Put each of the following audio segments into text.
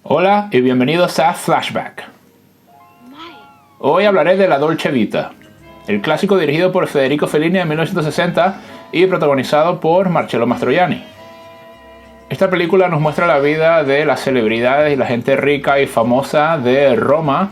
Hola y bienvenidos a Flashback. Hoy hablaré de La Dolce Vita, el clásico dirigido por Federico Fellini en 1960 y protagonizado por Marcello Mastroianni. Esta película nos muestra la vida de las celebridades y la gente rica y famosa de Roma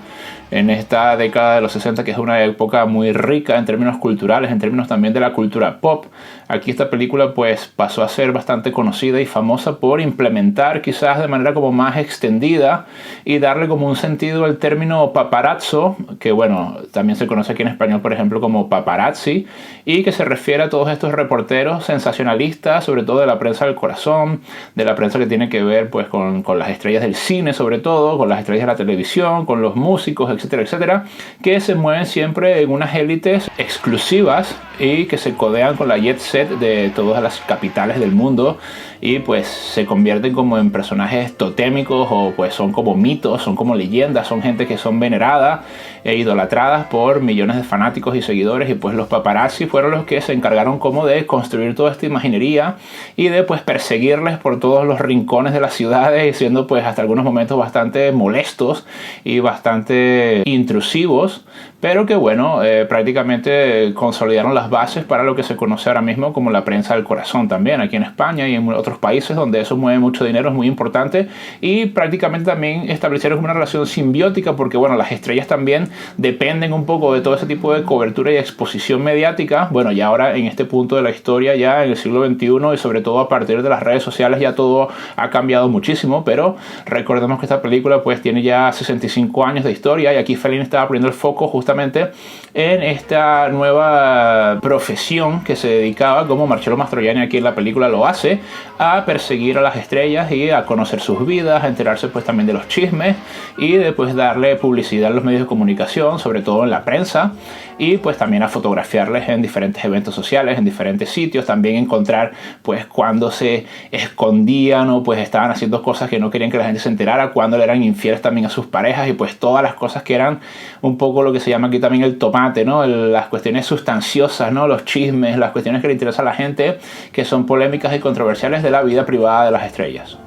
en esta década de los 60, que es una época muy rica en términos culturales, en términos también de la cultura pop. Aquí esta película pues pasó a ser bastante conocida y famosa por implementar quizás de manera como más extendida y darle como un sentido al término paparazzo, que bueno, también se conoce aquí en español por ejemplo como paparazzi, y que se refiere a todos estos reporteros sensacionalistas, sobre todo de la prensa del corazón, de la prensa que tiene que ver pues con las estrellas del cine, sobre todo con las estrellas de la televisión, con los músicos, etcétera, etcétera, que se mueven siempre en unas élites exclusivas y que se codean con la jet set de todas las capitales del mundo y pues se convierten como en personajes totémicos o pues son como mitos, son como leyendas, son gente que son veneradas e idolatradas por millones de fanáticos y seguidores, y pues los paparazzi fueron los que se encargaron como de construir toda esta imaginería y de pues perseguirles por todos los rincones de las ciudades, siendo pues hasta algunos momentos bastante molestos y bastante intrusivos, pero que bueno, prácticamente consolidaron las bases para lo que se conoce ahora mismo como la prensa del corazón también aquí en España y en otros países donde eso mueve mucho dinero, es muy importante, y prácticamente también establecieron una relación simbiótica porque bueno, las estrellas también dependen un poco de todo ese tipo de cobertura y exposición mediática. Bueno, y ahora en este punto de la historia, ya en el siglo XXI y sobre todo a partir de las redes sociales, ya todo ha cambiado muchísimo, pero recordemos que esta película pues tiene ya 65 años de historia y aquí Fellini estaba poniendo el foco justamente en esta nueva profesión que se dedicaba, como Marcello Mastroianni aquí en la película lo hace, a perseguir a las estrellas y a conocer sus vidas, a enterarse pues también de los chismes y después darle publicidad a los medios de comunicación, sobre todo en la prensa, y pues también a fotografiarles en diferentes eventos sociales, en diferentes sitios, también encontrar pues cuando se escondían o pues estaban haciendo cosas que no querían que la gente se enterara, cuando le eran infieles también a sus parejas y pues todas las cosas que eran un poco lo que se llama aquí también el tomate, ¿no? Las cuestiones sustanciosas, ¿no? Los chismes, las cuestiones que le interesan a la gente, que son polémicas y controversiales de la vida privada de las estrellas.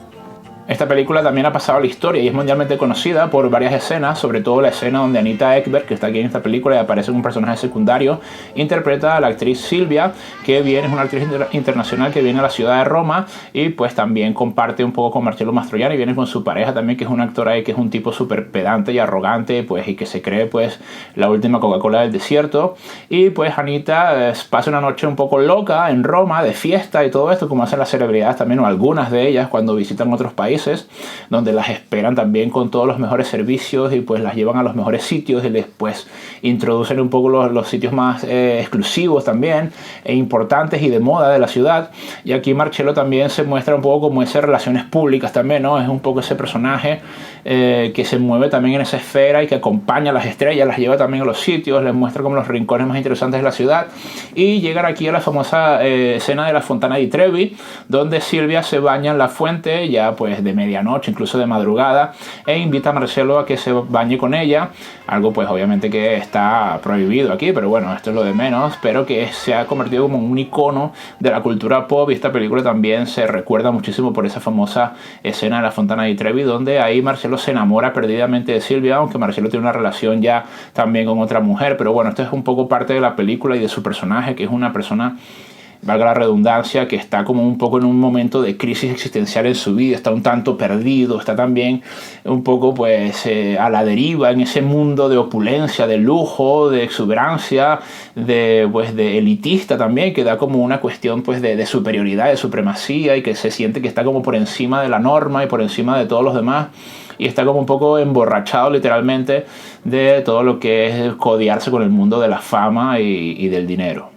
Esta película también ha pasado a la historia y es mundialmente conocida por varias escenas, sobre todo la escena donde Anita Ekberg, que está aquí en esta película y aparece como un personaje secundario, interpreta a la actriz Silvia, que es una actriz internacional que viene a la ciudad de Roma y pues también comparte un poco con Marcello Mastroianni, viene con su pareja también, que es un actor ahí que es un tipo súper pedante y arrogante, pues, y que se cree pues la última Coca-Cola del desierto, y pues Anita pasa una noche un poco loca en Roma, de fiesta y todo esto, como hacen las celebridades también, o algunas de ellas cuando visitan otros países, donde las esperan también con todos los mejores servicios y pues las llevan a los mejores sitios y les pues introducen un poco los sitios más exclusivos también e importantes y de moda de la ciudad. Y aquí Marcello también se muestra un poco como esas relaciones públicas también, ¿no? Es un poco ese personaje que se mueve también en esa esfera y que acompaña a las estrellas, las lleva también a los sitios, les muestra como los rincones más interesantes de la ciudad, y llegan aquí a la famosa escena de la Fontana di Trevi, donde Silvia se baña en la fuente ya pues de medianoche, incluso de madrugada, e invita a Marcello a que se bañe con ella, algo pues obviamente que está prohibido aquí, pero bueno, esto es lo de menos, pero que se ha convertido como un icono de la cultura pop, y esta película también se recuerda muchísimo por esa famosa escena de la Fontana di Trevi, donde ahí Marcello se enamora perdidamente de Silvia, aunque Marcello tiene una relación ya también con otra mujer, pero bueno, esto es un poco parte de la película y de su personaje, que es una persona, valga la redundancia, que está como un poco en un momento de crisis existencial en su vida, está un tanto perdido, está también un poco pues a la deriva en ese mundo de opulencia, de lujo, de exuberancia, de elitista también, que da como una cuestión pues de superioridad, de supremacía, y que se siente que está como por encima de la norma y por encima de todos los demás, y está como un poco emborrachado literalmente de todo lo que es codearse con el mundo de la fama y del dinero.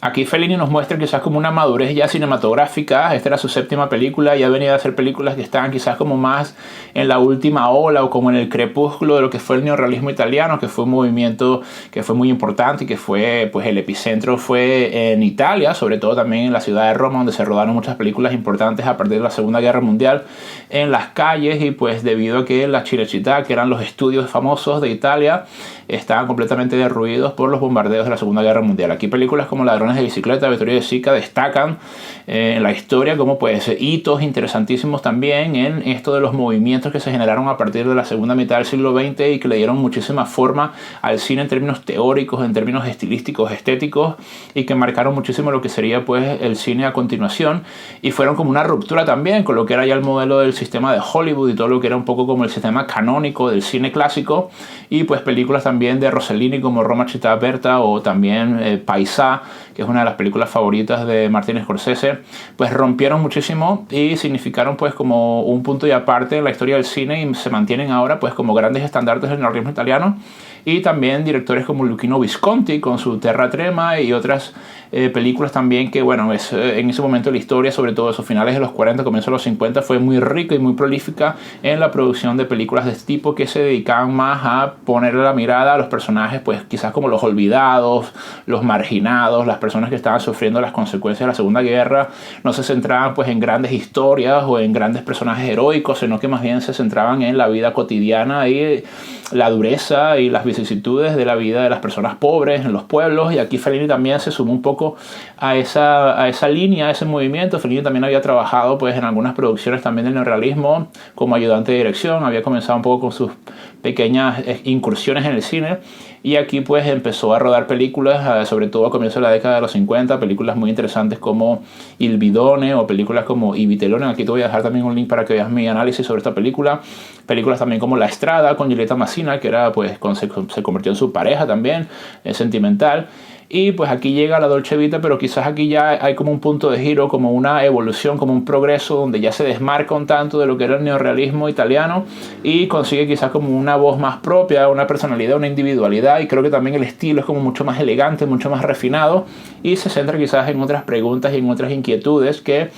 Aquí Fellini nos muestra quizás como una madurez ya cinematográfica. Esta era su séptima película, ya venía a hacer películas que estaban quizás como más en la última ola o como en el crepúsculo de lo que fue el neorrealismo italiano, que fue un movimiento que fue muy importante y que fue, pues el epicentro fue en Italia, sobre todo también en la ciudad de Roma, donde se rodaron muchas películas importantes a partir de la Segunda Guerra Mundial. en las calles, y pues debido a que la Cinecittà, que eran los estudios famosos de Italia, estaban completamente derruidos por los bombardeos de la Segunda Guerra Mundial. Aquí películas como Ladrones de bicicleta, Vittorio De Sica destacan en la historia como pues hitos interesantísimos también en esto de los movimientos que se generaron a partir de la segunda mitad del siglo XX y que le dieron muchísima forma al cine en términos teóricos, en términos estilísticos, estéticos, y que marcaron muchísimo lo que sería pues el cine a continuación, y fueron como una ruptura también con lo que era ya el modelo del sistema de Hollywood y todo lo que era un poco como el sistema canónico del cine clásico. Y pues películas también de Rossellini como Roma Città Aperta, o también Paisà, que es una de las películas favoritas de Martin Scorsese, pues rompieron muchísimo y significaron pues como un punto y aparte en la historia del cine, y se mantienen ahora pues como grandes estandartes del neorrealismo italiano. Y también directores como Luchino Visconti con su Terra Trema y otras películas también que, bueno, en ese momento la historia, sobre todo esos finales de los 40, comienzos de los 50, fue muy rica y muy prolífica en la producción de películas de este tipo, que se dedicaban más a ponerle la mirada a los personajes, pues quizás como los olvidados, los marginados, las personas que estaban sufriendo las consecuencias de la Segunda Guerra. No se centraban pues en grandes historias o en grandes personajes heroicos, sino que más bien se centraban en la vida cotidiana y la dureza y las vicisitudes de la vida de las personas pobres en los pueblos. Y aquí Fellini también se sumó un poco a esa línea, a ese movimiento. Fellini también había trabajado pues en algunas producciones también del neorrealismo como ayudante de dirección, había comenzado un poco con sus pequeñas incursiones en el cine, y aquí pues empezó a rodar películas, sobre todo a comienzos de la década de los 50, películas muy interesantes como Il Bidone o películas como I Vitelloni. Aquí te voy a dejar también un link para que veas mi análisis sobre esta película. Películas también como La Estrada con Giulietta Massina, que era pues se convirtió en su pareja también, sentimental. Y pues aquí llega la Dolce Vita, pero quizás aquí ya hay como un punto de giro, como una evolución, como un progreso, donde ya se desmarca un tanto de lo que era el neorrealismo italiano y consigue quizás como una voz más propia, una personalidad, una individualidad, y creo que también el estilo es como mucho más elegante, mucho más refinado, y se centra quizás en otras preguntas y en otras inquietudes que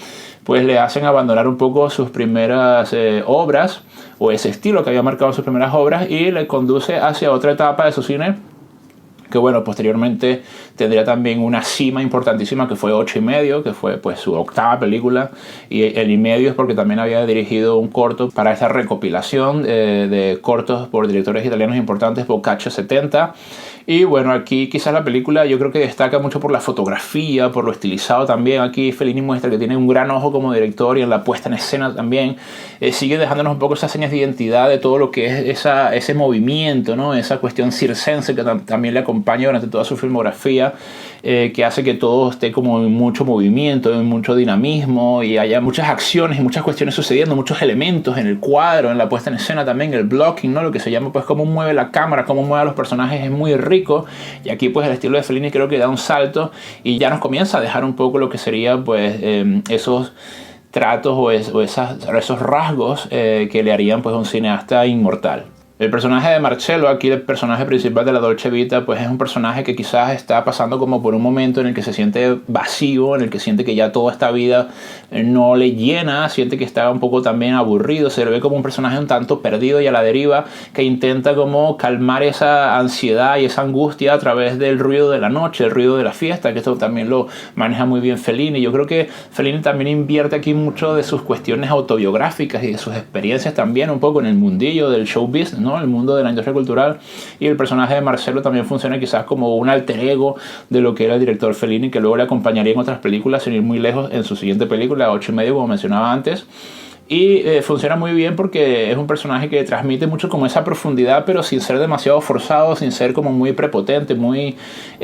pues le hacen abandonar un poco sus primeras obras, o ese estilo que había marcado sus primeras obras, y le conduce hacia otra etapa de su cine que, bueno, posteriormente tendría también una cima importantísima, que fue 8 y medio, que fue pues su octava película, y el y medio es porque también había dirigido un corto para esta recopilación de cortos por directores italianos importantes, Boccaccio 70. Y bueno, aquí quizás la película yo creo que destaca mucho por la fotografía, por lo estilizado también. Aquí Fellini muestra que tiene un gran ojo como director, y en la puesta en escena también sigue dejándonos un poco esas señas de identidad de todo lo que es ese movimiento, ¿no? Esa cuestión circense que también le acompaña durante toda su filmografía, que hace que todo esté como en mucho movimiento, en mucho dinamismo, y haya muchas acciones y muchas cuestiones sucediendo, muchos elementos en el cuadro, en la puesta en escena también, el blocking, ¿no? Lo que se llama pues cómo mueve la cámara, cómo mueve a los personajes, es muy rico. Y aquí pues el estilo de Fellini creo que da un salto y ya nos comienza a dejar un poco lo que sería pues esos tratos o esos rasgos que le harían pues un cineasta inmortal. El personaje de Marcello, aquí el personaje principal de la Dolce Vita, pues es un personaje que quizás está pasando como por un momento en el que se siente vacío, en el que siente que ya toda esta vida no le llena, siente que está un poco también aburrido, se le ve como un personaje un tanto perdido y a la deriva, que intenta como calmar esa ansiedad y esa angustia a través del ruido de la noche, el ruido de la fiesta, que esto también lo maneja muy bien Fellini. Yo creo que Fellini también invierte aquí mucho de sus cuestiones autobiográficas y de sus experiencias también un poco en el mundillo del show business, ¿no? El mundo de la industria cultural, y el personaje de Marcello también funciona quizás como un alter ego de lo que era el director Fellini, que luego le acompañaría en otras películas sin ir muy lejos en su siguiente película, 8 y medio, como mencionaba antes. Y funciona muy bien porque es un personaje que transmite mucho como esa profundidad, pero sin ser demasiado forzado, sin ser como muy prepotente, muy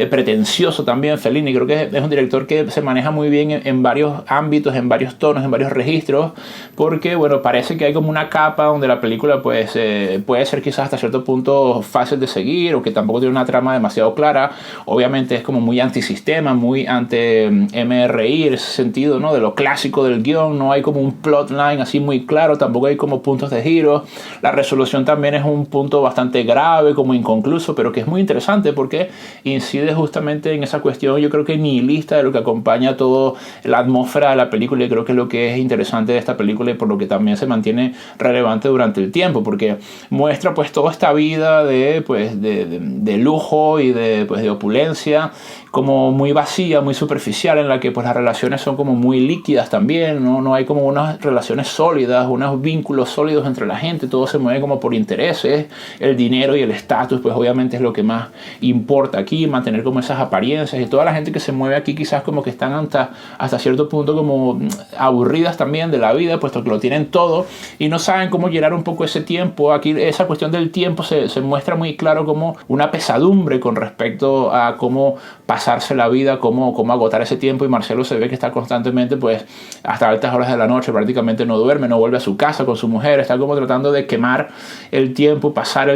pretencioso también. Fellini creo que es un director que se maneja muy bien en varios ámbitos, en varios tonos, en varios registros, porque bueno, parece que hay como una capa donde la película pues puede ser quizás hasta cierto punto fácil de seguir, o que tampoco tiene una trama demasiado clara. Obviamente es como muy antisistema, muy ante MRI en ese sentido, ¿no? De lo clásico del guión. No hay como un plotline así muy claro, tampoco hay como puntos de giro. La resolución también es un punto bastante grave, como inconcluso, pero que es muy interesante porque incide justamente en esa cuestión, yo creo que nihilista, de lo que acompaña toda la atmósfera de la película, y creo que es lo que es interesante de esta película y por lo que también se mantiene relevante durante el tiempo, porque muestra pues toda esta vida de lujo y de opulencia, como muy vacía, muy superficial, en la que pues las relaciones son como muy líquidas también, no hay como unas relaciones sólidas, unos vínculos sólidos entre la gente, todo se mueve como por intereses, el dinero y el estatus pues obviamente es lo que más importa aquí, mantener como esas apariencias, y toda la gente que se mueve aquí quizás como que están hasta cierto punto como aburridas también de la vida, puesto que lo tienen todo y no saben cómo llenar un poco ese tiempo. Aquí esa cuestión del tiempo se muestra muy claro como una pesadumbre con respecto a cómo pasarse la vida, cómo agotar ese tiempo, y Marcelo se ve que está constantemente pues hasta altas horas de la noche, prácticamente no duerme, no vuelve a su casa con su mujer, está como tratando de quemar el tiempo, pasar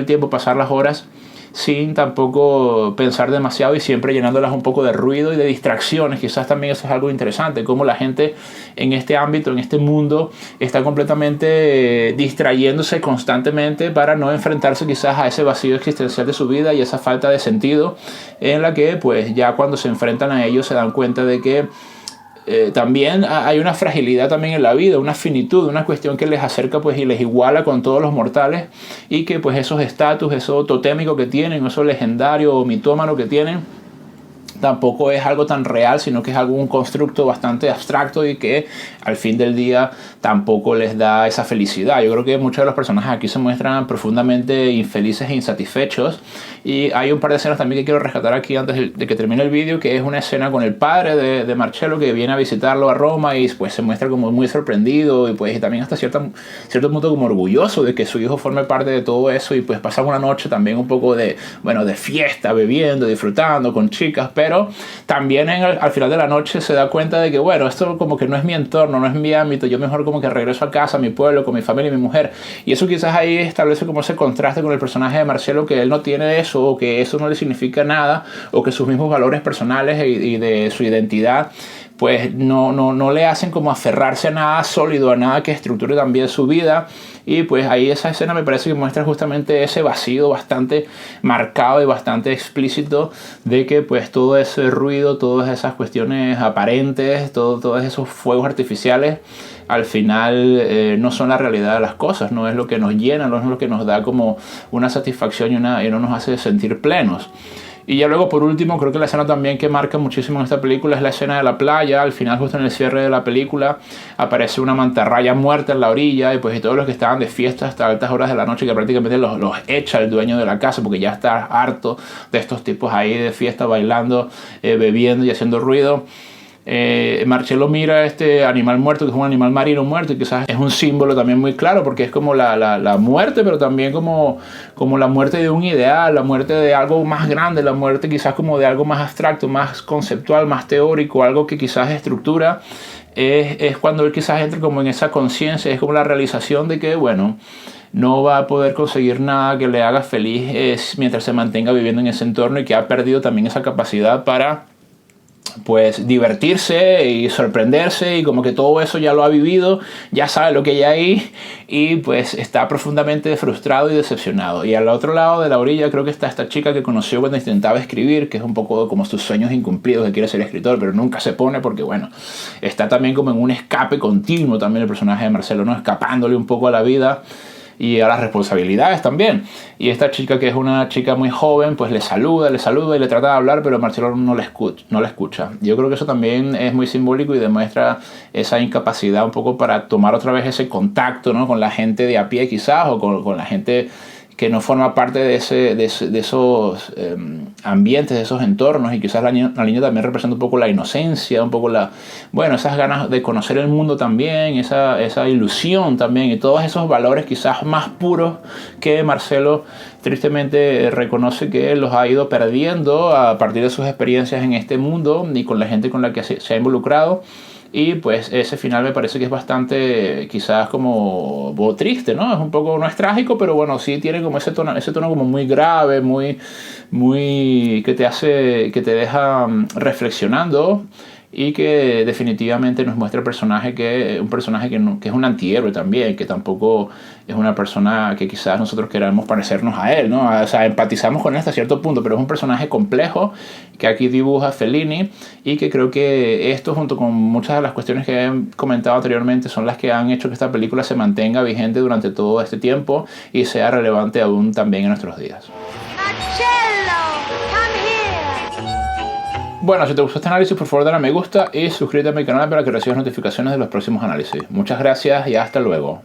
las horas sin tampoco pensar demasiado y siempre llenándolas un poco de ruido y de distracciones. Quizás también eso es algo interesante, cómo la gente en este ámbito, en este mundo, está completamente distrayéndose constantemente para no enfrentarse quizás a ese vacío existencial de su vida y esa falta de sentido, en la que pues ya cuando se enfrentan a ello se dan cuenta de que también hay una fragilidad también en la vida, una finitud, una cuestión que les acerca pues y les iguala con todos los mortales, y que pues esos estatus, eso totémico que tienen, eso legendario o mitómano que tienen, tampoco es algo tan real, sino que es un constructo bastante abstracto y que al fin del día tampoco les da esa felicidad. Yo creo que muchos de los personajes aquí se muestran profundamente infelices e insatisfechos, y hay un par de escenas también que quiero rescatar aquí antes de que termine el vídeo, que es una escena con el padre de Marcello, que viene a visitarlo a Roma y pues se muestra como muy sorprendido y pues también hasta cierto punto como orgulloso de que su hijo forme parte de todo eso, y pues pasan una noche también un poco de fiesta, bebiendo, disfrutando con chicas, pero también al final de la noche se da cuenta de que bueno, esto como que no es mi entorno, no es mi ámbito, yo mejor como que regreso a casa, a mi pueblo, con mi familia y mi mujer, y eso quizás ahí establece como ese contraste con el personaje de Marcello, que él no tiene eso, o que eso no le significa nada, o que sus mismos valores personales y de su identidad pues no le hacen como aferrarse a nada sólido, a nada que estructure también su vida. Y pues ahí esa escena me parece que muestra justamente ese vacío bastante marcado y bastante explícito de que pues todo ese ruido, todas esas cuestiones aparentes, todos esos fuegos artificiales al final no son la realidad de las cosas, no es lo que nos llena, no es lo que nos da como una satisfacción y no nos hace sentir plenos. Y ya luego por último, creo que la escena también que marca muchísimo en esta película es la escena de la playa. Al final, justo en el cierre de la película, aparece una mantarraya muerta en la orilla, y pues y todos los que estaban de fiesta hasta altas horas de la noche, que prácticamente los echa el dueño de la casa porque ya está harto de estos tipos ahí de fiesta, bailando, bebiendo y haciendo ruido. Marcello mira a este animal muerto, que es un animal marino muerto, y quizás es un símbolo también muy claro, porque es como la muerte, pero también como la muerte de un ideal, la muerte de algo más grande, la muerte quizás como de algo más abstracto, más conceptual, más teórico, algo que quizás estructura. Es cuando él quizás entra como en esa conciencia, es como la realización de que bueno, no va a poder conseguir nada que le haga feliz mientras se mantenga viviendo en ese entorno, y que ha perdido también esa capacidad para pues divertirse y sorprenderse, y como que todo eso ya lo ha vivido, ya sabe lo que hay ahí, y pues está profundamente frustrado y decepcionado. Y al otro lado de la orilla creo que está esta chica que conoció cuando intentaba escribir, que es un poco como sus sueños incumplidos, que quiere ser escritor pero nunca se pone porque bueno, está también como en un escape continuo también el personaje de Marcello, ¿no? Escapándole un poco a la vida y a las responsabilidades también. Y esta chica, que es una chica muy joven, pues le saluda y le trata de hablar, pero Marcello no le escucha. Yo creo que eso también es muy simbólico y demuestra esa incapacidad un poco para tomar otra vez ese contacto, ¿no? Con la gente de a pie quizás, o con la gente que no forma parte de esos ambientes, de esos entornos. Y quizás la niña también representa un poco la inocencia, un poco esas ganas de conocer el mundo también, esa ilusión también, y todos esos valores quizás más puros que Marcello tristemente reconoce que los ha ido perdiendo a partir de sus experiencias en este mundo y con la gente con la que se ha involucrado. Y pues ese final me parece que es bastante quizás como triste, ¿no? Es un poco, no es trágico, pero bueno, sí tiene como ese tono como muy grave, muy que te deja reflexionando, y que definitivamente nos muestra un personaje que es un antihéroe también, que tampoco es una persona que quizás nosotros queramos parecernos a él, ¿no? O sea, empatizamos con él hasta cierto punto, pero es un personaje complejo que aquí dibuja Fellini, y que creo que esto, junto con muchas de las cuestiones que he comentado anteriormente, son las que han hecho que esta película se mantenga vigente durante todo este tiempo y sea relevante aún también en nuestros días. Bueno, si te gustó este análisis, por favor dale a me gusta y suscríbete a mi canal para que recibas notificaciones de los próximos análisis. Muchas gracias y hasta luego.